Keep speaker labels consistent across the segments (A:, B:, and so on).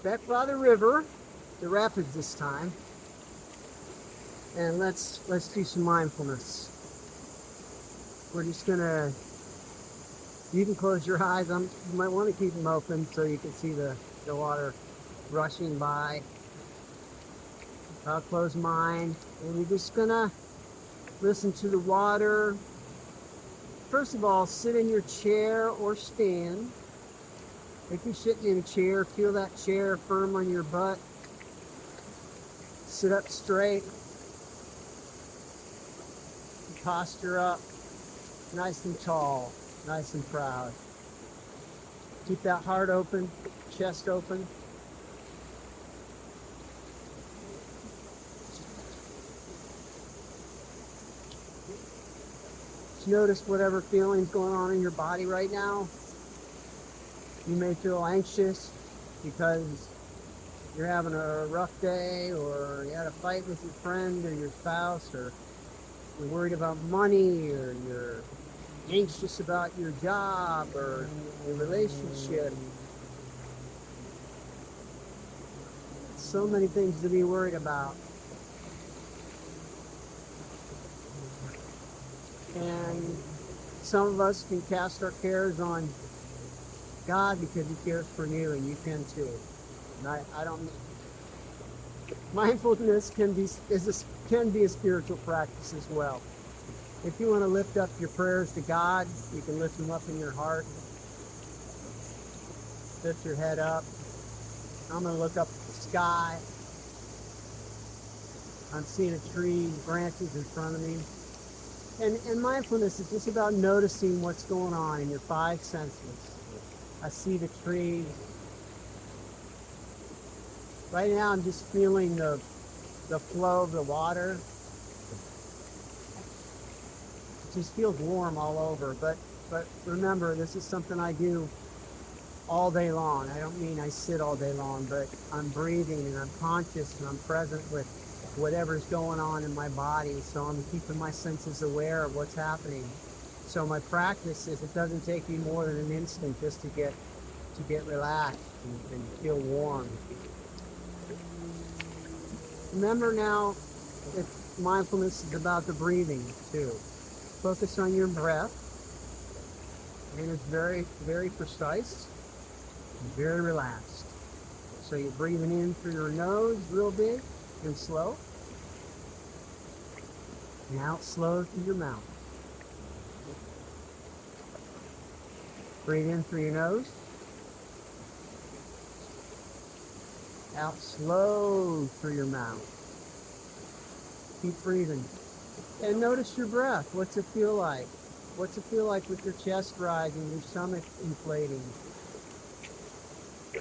A: back by the river, the rapids this time, and let's do some mindfulness. We're just gonna. You can close your eyes. You might want to keep them open so you can see the water rushing by. I'll close mine, and you're just gonna listen to the water. First of all, sit in your chair or stand. If you're sitting in a chair, feel that chair firm on your butt. Sit up straight. Posture up, nice and tall, nice and proud. Keep that heart open, chest open. Just notice whatever feeling's going on in your body right now. You may feel anxious because you're having a rough day, or you had a fight with your friend or your spouse, or you're worried about money, or you're anxious about your job or your relationship. So many things to be worried about. And some of us can cast our cares on God because He cares for you, and you can too. And I don't. Mindfulness can be a spiritual practice as well. If you want to lift up your prayers to God, you can lift them up in your heart. Lift your head up. I'm going to look up at the sky. I'm seeing a tree, branches in front of me. And mindfulness is just about noticing what's going on in your five senses. I see the trees. Right now I'm just feeling the flow of the water. It just feels warm all over. But remember, this is something I do all day long. I don't mean I sit all day long, but I'm breathing and I'm conscious and I'm present with whatever's going on in my body. So I'm keeping my senses aware of what's happening. So my practice is, it doesn't take me more than an instant just to get relaxed and feel warm. Remember now, mindfulness is about the breathing too. Focus on your breath, and it's very, very precise and very relaxed. So you're breathing in through your nose real big and slow, and out slow through your mouth. Breathe in through your nose, out slow through your mouth. Keep breathing. And notice your breath. What's it feel like? What's it feel like with your chest rising, your stomach inflating,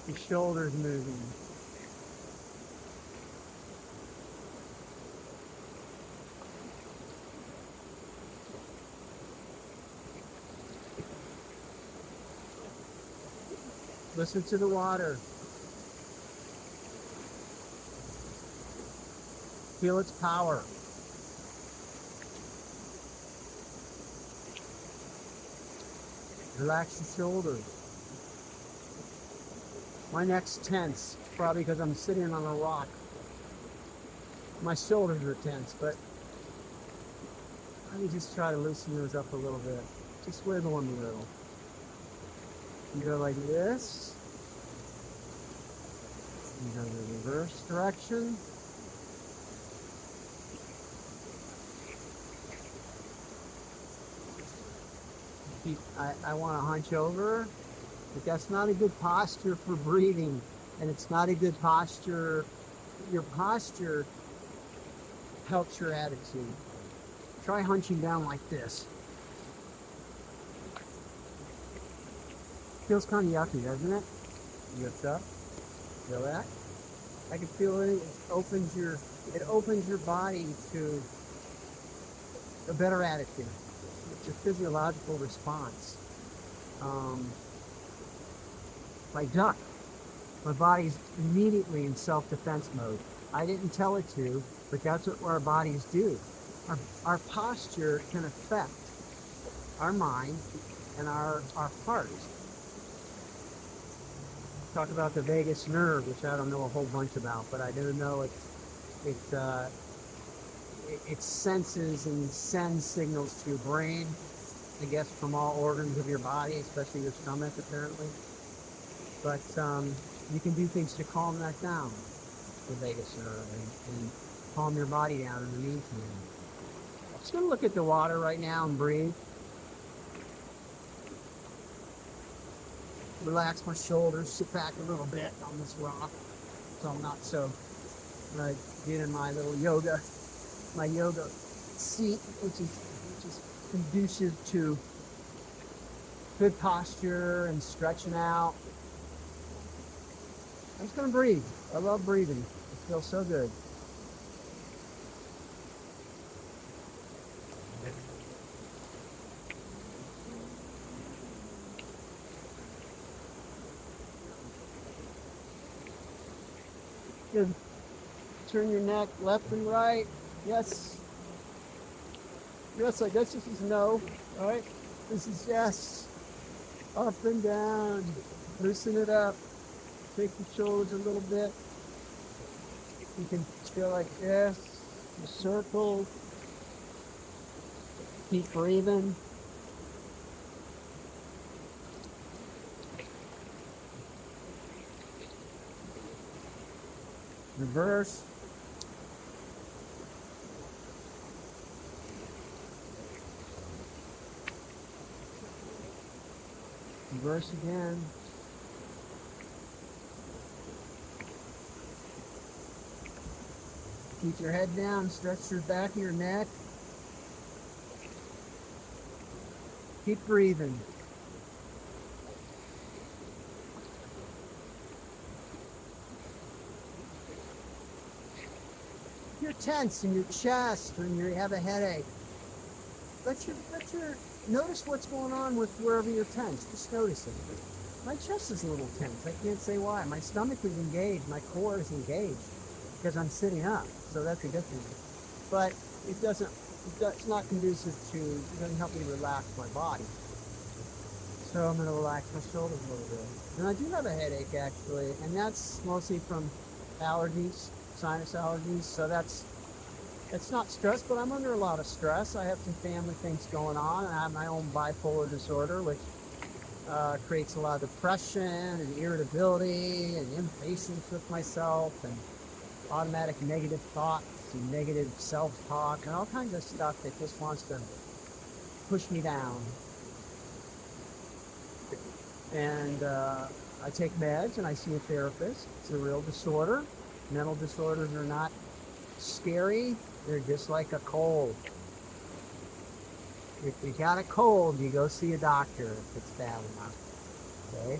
A: your shoulders moving? Listen to the water. Feel its power. Relax the shoulders. My neck's tense, probably because I'm sitting on a rock. My shoulders are tense, but let me just try to loosen those up a little bit. Just wiggle them a little. You go like this. You go the reverse direction. I want to hunch over, but that's not a good posture for breathing, and it's not a good posture. Your posture helps your attitude. Try hunching down like this. Feels kind of yucky, doesn't it? Lift up. Feel that? I can feel it. It opens your body to a better attitude. It's a physiological response. If I duck, my body's immediately in self-defense mode. I didn't tell it to, but that's what our bodies do. Our posture can affect our mind and our heart. talk about the vagus nerve, which I don't know a whole bunch about, but I do know it senses and sends signals to your brain, I guess, from all organs of your body, especially your stomach, apparently. But you can do things to calm that down, the vagus nerve, and calm your body down in the meantime. I'm just going to look at the water right now and breathe. Relax my shoulders, sit back a little bit on this rock, so I'm not so, like, get in my little yoga seat, which is conducive to good posture and stretching out. I'm just gonna breathe. I love breathing. It feels so good. Good. Turn your neck left and right. Yes. Yes, I guess this is no. All right. This is yes. Up and down. Loosen it up. Take your shoulders a little bit. You can feel like this. The circle. Keep breathing. Reverse. Reverse again. Keep your head down, stretch your back of your neck. Keep breathing. If you're tense in your chest when you have a headache, notice what's going on with wherever you're tense. Just notice it. My chest is a little tense. I can't say why. My stomach is engaged. My core is engaged because I'm sitting up. So that's a good thing. But it's not conducive to, it doesn't help me relax my body. So I'm going to relax my shoulders a little bit. And I do have a headache, actually, and that's mostly from allergies, sinus allergies. So it's not stress, but I'm under a lot of stress. I have some family things going on, and I have my own bipolar disorder, which creates a lot of depression and irritability and impatience with myself and automatic negative thoughts and negative self-talk and all kinds of stuff that just wants to push me down. And I take meds and I see a therapist. It's a real disorder. Mental disorders are not scary. They're just like a cold. If you got a cold, you go see a doctor if it's bad enough. Okay?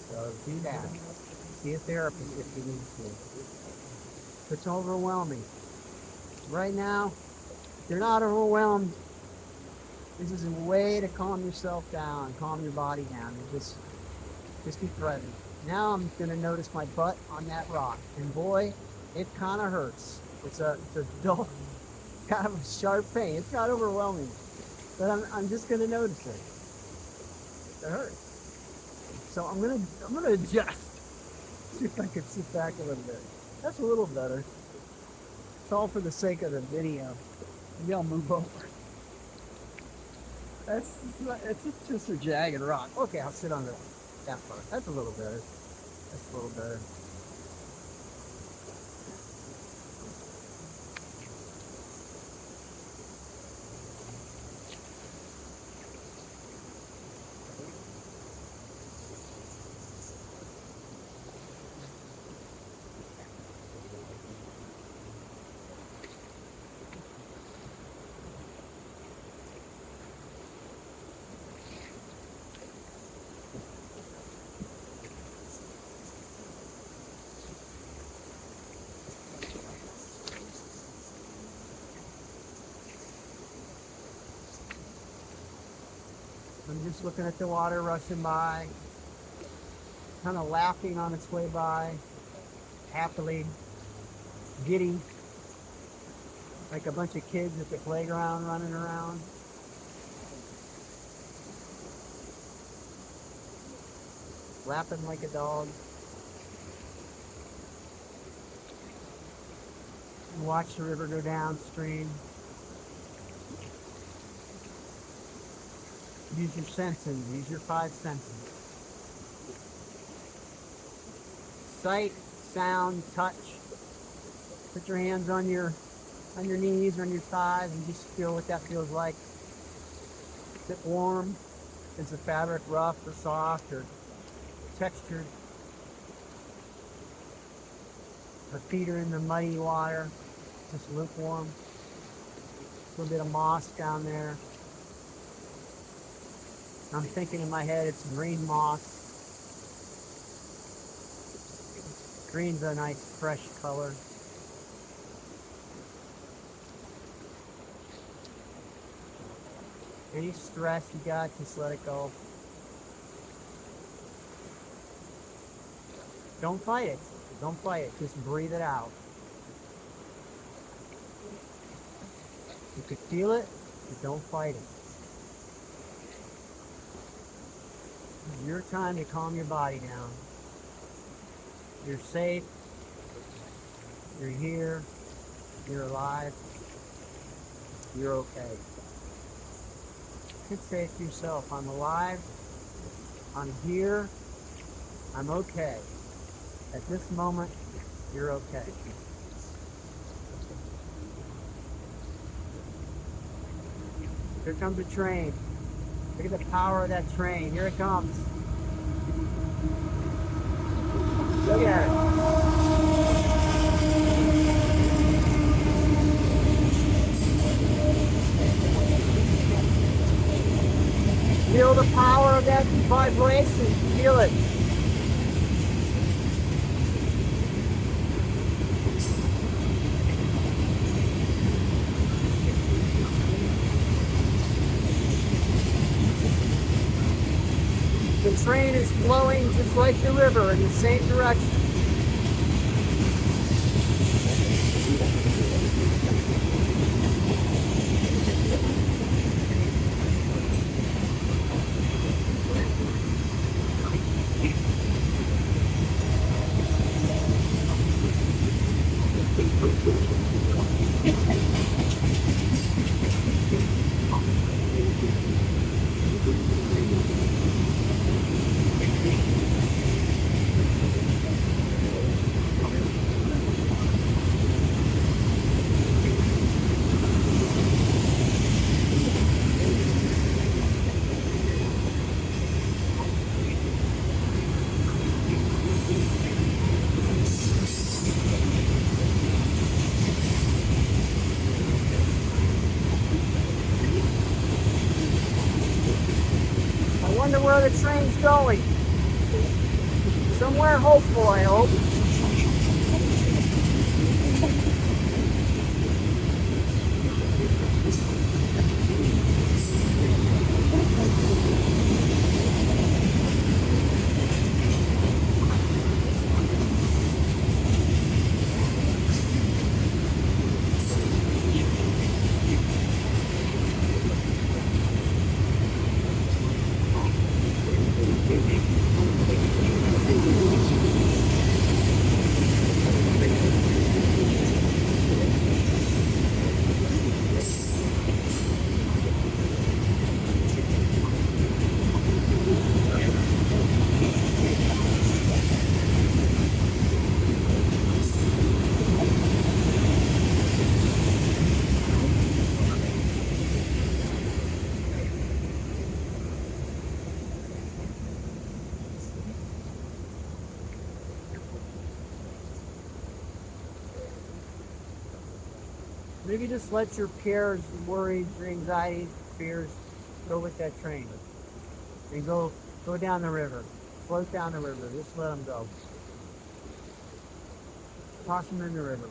A: So do that. See a therapist if you need to. If it's overwhelming. Right now, if you're not overwhelmed, this is a way to calm yourself down, calm your body down, and just be present. Now I'm going to notice my butt on that rock, and boy, it kind of hurts. It's a dull, kind of a sharp pain. It's not overwhelming, but I'm just going to notice it. It hurts. So I'm gonna adjust. See if I can sit back a little bit. That's a little better. It's all for the sake of the video. Maybe I'll move over. It's just a jagged rock. Okay, I'll sit on that part. That's a little better. That's a little better. I'm just looking at the water rushing by, kind of laughing on its way by, happily, giddy, like a bunch of kids at the playground running around. lapping like a dog. Watch the river go downstream. Use your senses, use your five senses. Sight, sound, touch. Put your hands on your knees, on your thighs, and just feel what that feels like. Is it warm? Is the fabric rough or soft or textured? The feet are in the muddy water, just lukewarm. A little bit of moss down there. I'm thinking in my head it's green moss. Green's a nice fresh color. Any stress you got, just let it go. Don't fight it. Don't fight it. Just breathe it out. You could feel it, but don't fight it. It's your time to calm your body down. You're safe. You're here. You're alive. You're okay. You could say it to yourself, I'm alive. I'm here. I'm okay. At this moment, you're okay. Here comes a train. Look at the power of that train. Here it comes. Look at it. Feel the power of that vibration. Feel it. The train is flowing just like the river in the same direction. I wonder where the train's going. Somewhere hopeful, I hope. Maybe just let your cares, worries, your anxieties, fears go with that train. And go down the river. Float down the river. Just let them go. Toss them in the river.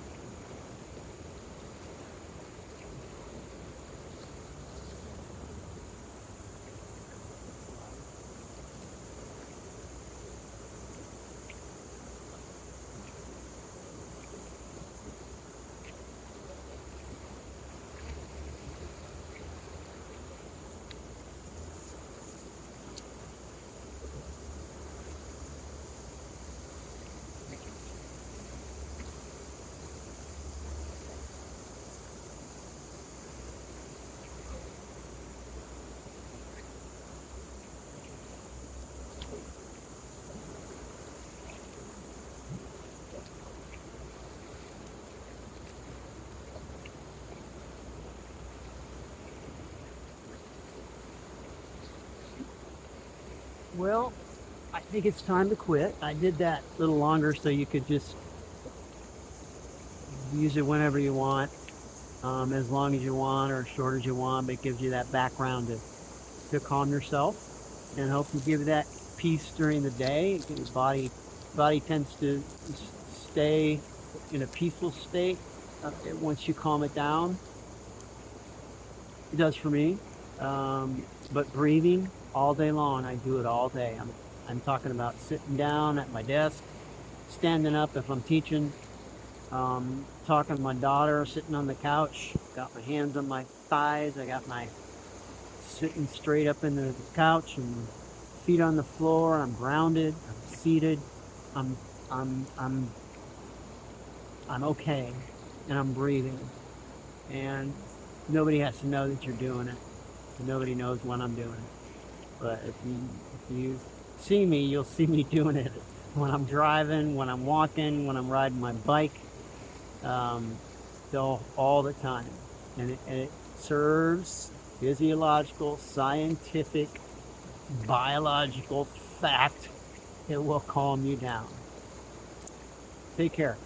A: Well, I think it's time to quit. I did that a little longer so you could just use it whenever you want, as long as you want or as short as you want, but it gives you that background to calm yourself and help you give you that peace during the day. Your body tends to stay in a peaceful state once you calm it down. It does for me. But breathing all day long, I do it all day. I'm talking about sitting down at my desk, standing up if I'm teaching, talking to my daughter, sitting on the couch, got my hands on my thighs, I got my sitting straight up in the couch and feet on the floor. I'm grounded, I'm seated, I'm I'm I'm I'm okay, and I'm breathing. And nobody has to know that you're doing it. Nobody knows when I'm doing it. But if you see me, you'll see me doing it when I'm driving, when I'm walking, when I'm riding my bike, um, all the time. And it serves physiological, scientific, biological fact. It will calm you down. Take care.